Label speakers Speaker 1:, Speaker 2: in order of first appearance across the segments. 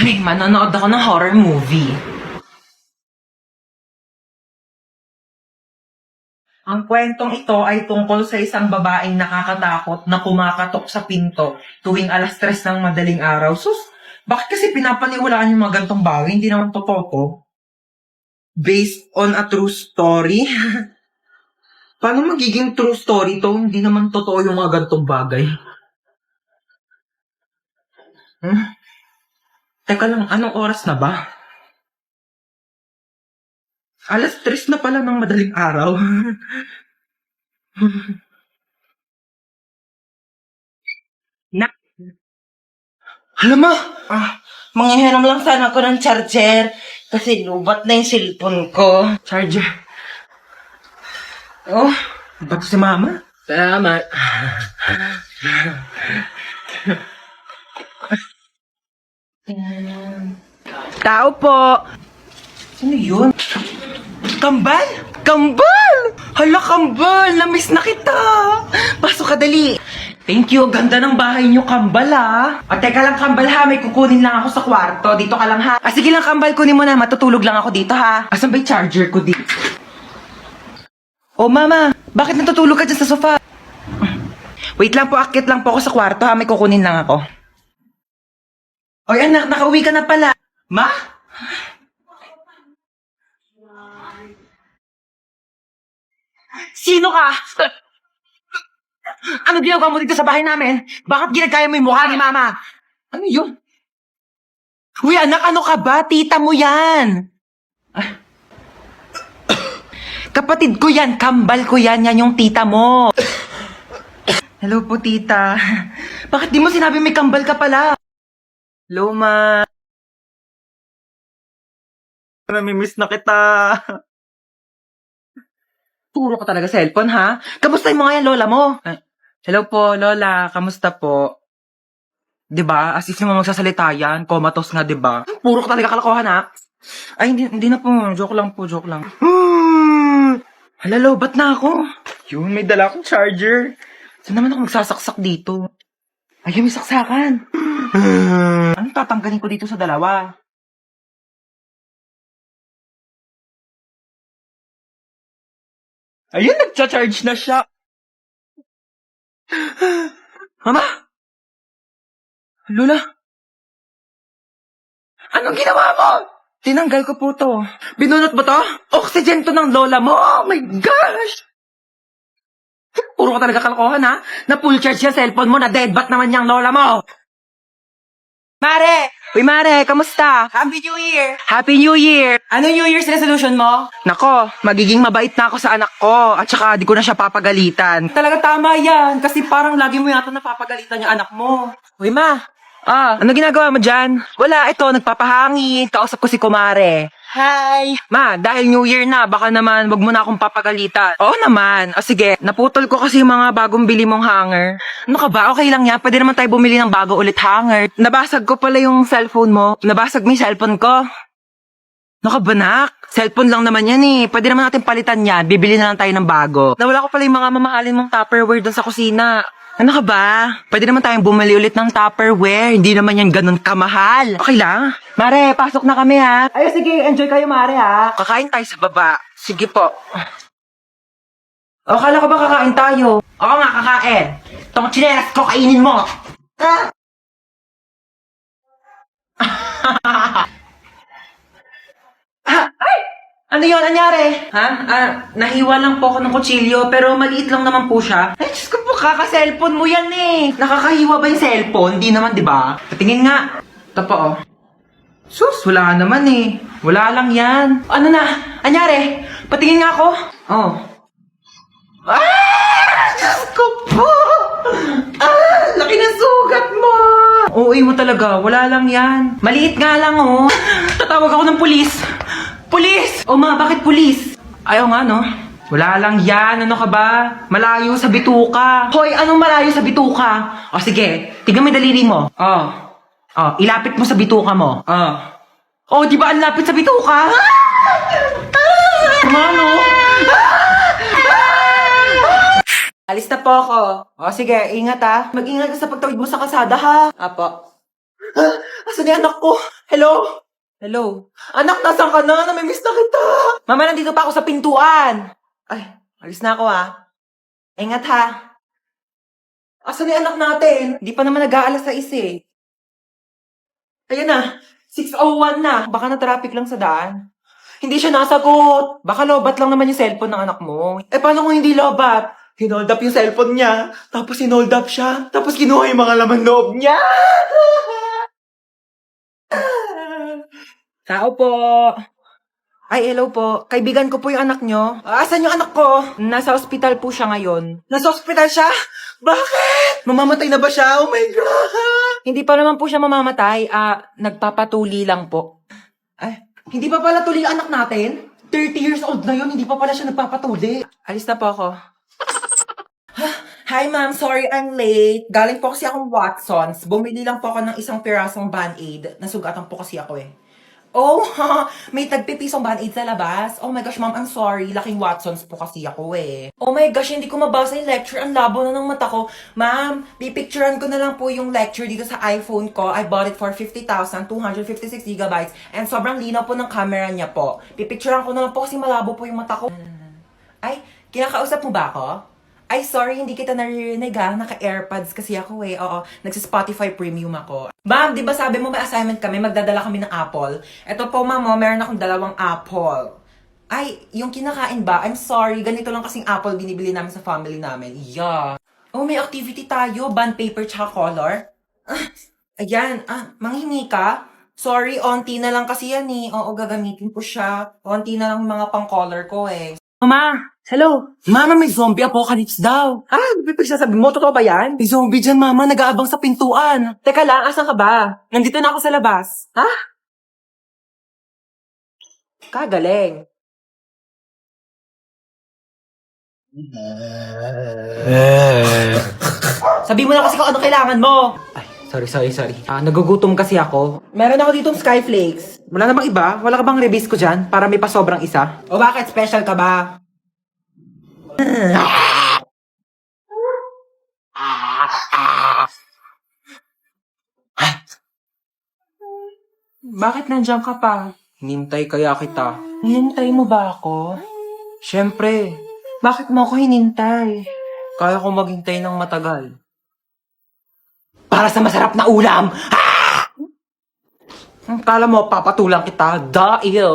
Speaker 1: Manonood ako ng horror movie. Ang kwentong ito ay tungkol sa isang babaeng nakakatakot na kumakatok sa pinto tuwing 3:00 ng madaling araw. Sus, bakit kasi pinapaniwalaan yung mga gantong bagay? Hindi naman totoo to. Based on a true story? Paano magiging true story to? Hindi naman totoo yung mga gantong bagay. Teka lang, anong oras na ba? 3:00 na pala ng madaling araw. Na, alam mo,
Speaker 2: Manghihiram lang sana ako ng charger kasi lubat na yung cellphone ko.
Speaker 1: charger. Oh, ba't si mama?
Speaker 2: Salamat.
Speaker 1: Tao po. Sino yun? Kambal? Kambal! Hala, Kambal! Namiss na kita! Pasok ka dali. Thank you. Ganda ng bahay niyo, Kambal, ha? O, teka lang, Kambal, ha? May kukunin lang ako sa kwarto. Dito ka lang, ha? Sige lang, Kambal. Kunin mo na. Matutulog lang ako dito, ha? Asan ba yung charger ko dito? Oh, Mama. Bakit natutulog ka dyan sa sofa? Wait lang po. Akit lang po ako sa kwarto, ha? May kukunin lang ako. Oy, anak. Nakauwi ka na pala. Ma? Sino ka? Ano ginagawa mo dito sa bahay namin? Bakit ginagaya mo yung mukha ni Mama? Ano yun? Uy, anak, ano ka ba? Tita mo yan. Ah. Kapatid ko yan. Kambal ko yan. Yan yung tita mo. Hello po, tita. Bakit di mo sinabi may kambal ka pala? Hello, ma. Namimiss na kita. Puro ka talaga cellphone, ha? Kamustahin mo nga yan, lola mo? Hello po, lola. Kamusta po? Diba? As if naman magsasalita yan. Comatose nga, diba? Puro ka talaga kalokohan, ha? Ay, hindi na po. Joke lang po, joke lang. Hala, lobat na ako. Yun, may dala akong charger. Saan naman ako magsasaksak dito? Ayun, may saksakan. Anong tatanggalin ko dito sa dalawa? Ayun, nagcha-charge na siya. Mama! Lola! Anong ginawa mo? Tinanggal ko po to. Binunot mo to? Oxygen to ng lola mo. Oh my gosh! Puro ka talaga kalokohan, ha? Na full charge yung cellphone mo, na deadbat naman yung lola mo. Mare! Uy, Mare, kamusta?
Speaker 2: Happy New Year!
Speaker 1: Happy New Year!
Speaker 2: Ano New Year's resolution mo?
Speaker 1: Nako, magiging mabait na ako sa anak ko at saka di ko na siya papagalitan.
Speaker 2: Talaga tama yan kasi parang lagi mo yata napapagalitan yung anak mo.
Speaker 1: Uy, Ma! Ano ginagawa mo dyan? Wala, ito, nagpapahangin. Kausap ko si Kumare.
Speaker 2: Hi!
Speaker 1: Ma, dahil New Year na, baka naman wag mo na akong papagalitan. Oo naman. O sige, naputol ko kasi yung mga bagong bili mong hanger. Ano ka ba? Okay lang yan. Pwede naman tayo bumili ng bago ulit hanger. Nabasag ko pala yung cellphone mo. Nabasag mo yung cellphone ko. Ano ka ba, nak? Cellphone lang naman yan eh. Pwede naman natin palitan yan. Bibili na lang tayo ng bago. Nawala ko pala yung mga mamahalin mong Tupperware doon sa kusina. Ano ka ba? Pwede naman tayong bumili ulit ng Tupperware. Hindi naman yan ganun kamahal. Okay lang? Mare, pasok na kami, ha?
Speaker 2: Ay, sige, enjoy kayo, Mare, ha?
Speaker 1: Kakain tayo sa baba. Sige po. O, kala ko ba kakain tayo? Oo nga, kakain. Itong chinelas ko, kainin mo. Ay! Ano yun? Anyari? Ha? Nahiwa lang po ako ng kutsilyo, pero maliit lang naman po siya. Ay, Diyos ko po, kaka-cellphone mo yan eh. Nakakahiwa ba yung cellphone? Hindi naman, di ba? Patingin nga. Ito po, oh. Sus, wala naman eh. Wala lang yan. Ano na? Anyari? Patingin nga ako. Oh. Diyos ko po! Laki ng sugat mo! Oo, mo talaga. Wala lang yan. Maliit nga lang, oh. Tatawag ako ng pulis. Pulis! O ma, bakit pulis? Ayaw nga, no? Wala lang yan. Ano ka ba? Malayo sa bituka. Hoy, anong malayo sa bituka? O sige, tignan mo yung daliri mo. Ilapit mo sa bituka mo. Di ba ang lapit sa bituka? Mano? Alis na po ako. O sige, ingat ha. Mag-ingat ka sa pagtawid mo sa kalsada ha. Apo. Asan yung anak ko? Hello? Hello? Anak, nasan ka na? Namimiss na kita. Mama, nandito pa ako sa pintuan. Ay, alis na ako Ingat ha. Asan yung anak natin? Hindi pa naman nag-aalas sa eh. Ayan na, 6:01 na. Baka na-traffic lang sa daan. Hindi siya nasagot. Baka lobat lang naman yung cellphone ng anak mo. Eh, paano kung hindi lobat? Hinold up yung cellphone niya. Tapos hinold up siya. Tapos kinuha yung mga laman loob niya. Tao po. Ay, hello po. Kaibigan ko po yung anak nyo. Asan yung anak ko? Nasa ospital po siya ngayon. Nasa ospital siya? Bakit? Mamamatay na ba siya? Oh my God! Hindi pa naman po siya mamamatay. Nagpapatuli lang po. Ay, hindi pa pala tuli ang anak natin? 30 years old na yun, hindi pa pala siya nagpapatuli. Alis na po ako. Hi ma'am, sorry I'm late. Galing po kasi akong Watsons. Bumili lang po ako ng isang pirasong Band-Aid. Nasugatan po kasi ako Oh, may tagpipisong Band-Aid sa labas. Oh my gosh, ma'am, I'm sorry. Laking Watsons po kasi ako Oh my gosh, hindi ko mabasa yung lecture. Ang labo na ng mata ko. Ma'am, pipicturean ko na lang po yung lecture dito sa iPhone ko. I bought it for 50,256 gigabytes. And sobrang linaw po ng camera niya po. Pipicturean ko na lang po kasi malabo po yung mata ko. Ay, kinakausap mo ba ako? Ay, sorry, hindi kita naririnig Naka-AirPods kasi ako Oo, nagsa-Spotify Premium ako. Ma'am, di ba sabi mo may assignment kami, magdadala kami ng apple? Eto po, ma'am, meron akong 2 apple. Ay, yung kinakain ba? I'm sorry, ganito lang kasing apple binibili namin sa family namin. Yeah. Oh, may activity tayo, bond paper tsaka color. Ayan, manghingi ka? Sorry, onti na lang kasi yan Oo, gagamitin ko siya. Onti na lang mga pang-color ko Mama, hello. Mama, may zombie apocalypse daw. Sabi mo, totoo ba yan? May zombie dyan, mama. Nag-aabang sa pintuan. Teka lang, asan ka ba? Nandito na ako sa labas. Kagaling. Sabi mo na kasi kung ano kailangan mo. Ay, sorry. Nagugutom kasi ako. Meron ako ditong Skyflakes. Wala namang iba? Wala ka bang rebis ko dyan? Para may pasobrang isa? O bakit? Special ka ba? Bakit nandiyan ka pa? Hinintay kaya kita. Hinintay mo ba ako? Siyempre. Bakit mo ako hinintay? Kaya ko maghintay ng matagal. Para sa masarap na ulam! Kala mo, papatulang kita. Dahil.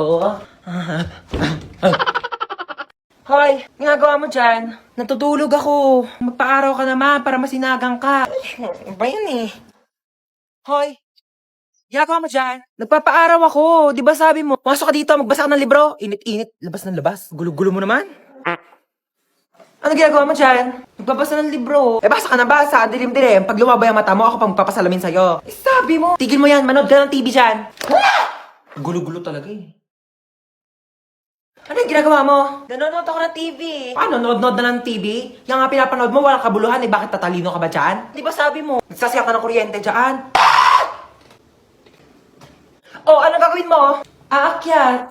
Speaker 1: Hoy, ginagawa mo dyan? Natutulog ako. Magpa-araw ka naman para masinagang ka. Ano ba yan Hoy, ginagawa mo dyan? Nagpapa-araw ako. Di ba sabi mo, pasok ka dito, magbasa ka ng libro. Init-init, labas ng labas. Gulo-gulo mo naman. Ano ginagawa mo dyan? Nagbabasa ng libro. Basa ka na basa. Dilim-dilim. Pag lumabay ang mata mo, ako pang magpapasalamin sa'yo. Sabi mo. Tigil mo yan. Manood ka ng TV dyan. Gulo-gulo talaga Ano yung ginagawa mo? Nanonood ako ng TV. Paano? Nood-nood na ng TV? Yung nga pinapanood mo, walang kabuluhan Bakit tatalino ka ba dyan? Di ba sabi mo? Nagsasaya ka ng kuryente dyan. Ano gagawin mo? Aakyat.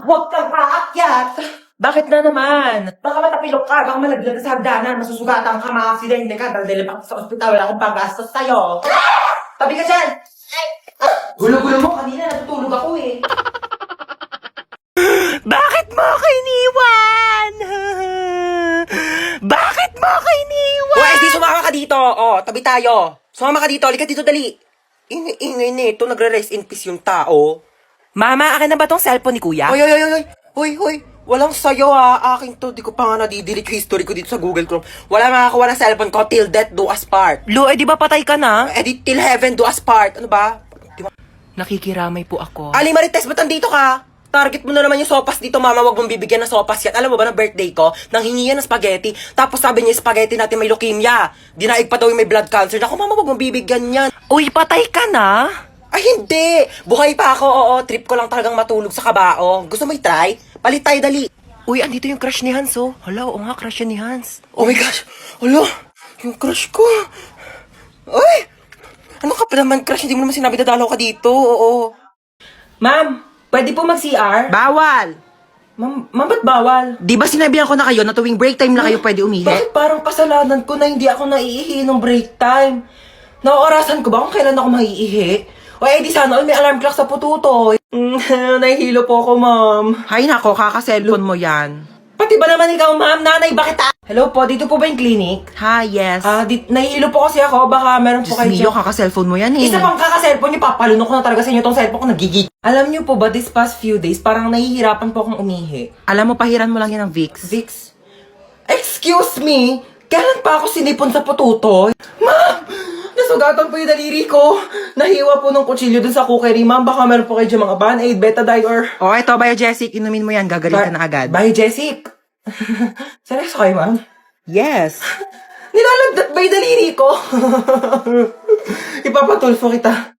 Speaker 1: Huwag kang aakyat. Bakit na naman? Baka matapilok ka, baka malaglag ka sa hagdanan, masusugatan ka, ma-aksidente ka, dahil pa sa ospital, wala akong panggastos sa'yo. Tabi ka dyan! Gulo-gulo mo, kanina natutulog ako Bakit mo ako iniwan? Bakit mo ako iniwan? SD, sumama ka dito. Tabi tayo. Sumama ka dito, halika dito, dali. Ingay nito, nagre-rest in peace yung tao. Mama, akin na ba tong cellphone ni kuya? Hoy. Walang sayo akin to. Di ko pa nga nadidelete yung history ko dito sa Google Chrome. Wala makakuha ng cellphone ko till death do us part. Lo, di ba patay ka na? Di till heaven do us part. Ano ba? Nakikiramay po ako. Ali Marites, ba't nandito ka? Target mo na naman yung sopas dito, mama. Wag mong bibigyan ng sopas yan. Alam mo ba na birthday ko? Nang hingi yan ng spaghetti. Tapos sabi niya yung spaghetti natin may leukemia. Dinaig pa daw yung may blood cancer. Naku, mama, wag mong bibigyan yan. Uy, patay ka na? Ay, hindi. Buhay pa ako, Trip ko lang talagang matulog sa kabao. Gusto mo i-try? Palit tayo, dali. Uy, andito yung crush ni Hans, Hala, nga, crush ni Hans. Oh my gosh. Hala, yung crush ko. Uy, ano ka pa naman, crush? Hindi mo naman sinabi na dalaw ka dito, Ma'am, pwede po mag-CR? Bawal. Ma'am, ba't bawal? Di ba sinabihan ko na kayo na tuwing break time na kayo pwede umihi? Bakit parang kasalanan ko na hindi ako naiihi ng break time? Naorasan ko ba kung kailan ako maiihi? O di sana all may alarm clock sa pututoy. Nahihilo po ako, ma'am. Hay nako, kaka-cellphone mo yan. Pati ba naman ikaw, ma'am? Nanay, bakit Hello po, dito po ba yung clinic?
Speaker 3: Hi, yes.
Speaker 1: Nahihilo po kasi ako. Baka meron po
Speaker 3: Diyos
Speaker 1: kayo
Speaker 3: mio, kaka-cellphone mo yan eh.
Speaker 1: Isa pang kaka-cellphone niyo, papalunok ko na talaga sa inyo tong cellphone ko, nagigig. Alam niyo po ba, this past few days, parang nahihirapan po akong umihi.
Speaker 3: Alam mo, pahiran mo lang yan ng Vicks.
Speaker 1: Vicks? Excuse me? Kailan pa ako sinipon sa pututoy? Ma'am! Nasugatan po yung daliri ko. Nahiwa po ng kutsilyo dun sa cookery, ma'am. Baka meron po kayo dyan mga Band-Aid, Betadine, or...
Speaker 3: O, eto, Biogesic, inumin mo yan, gagaling ka na agad.
Speaker 1: Bye, Jessic. Seryoso kayo, ma'am?
Speaker 3: Yes.
Speaker 1: Nilalagdat ba yung daliri ko? Ipapatulfo kita.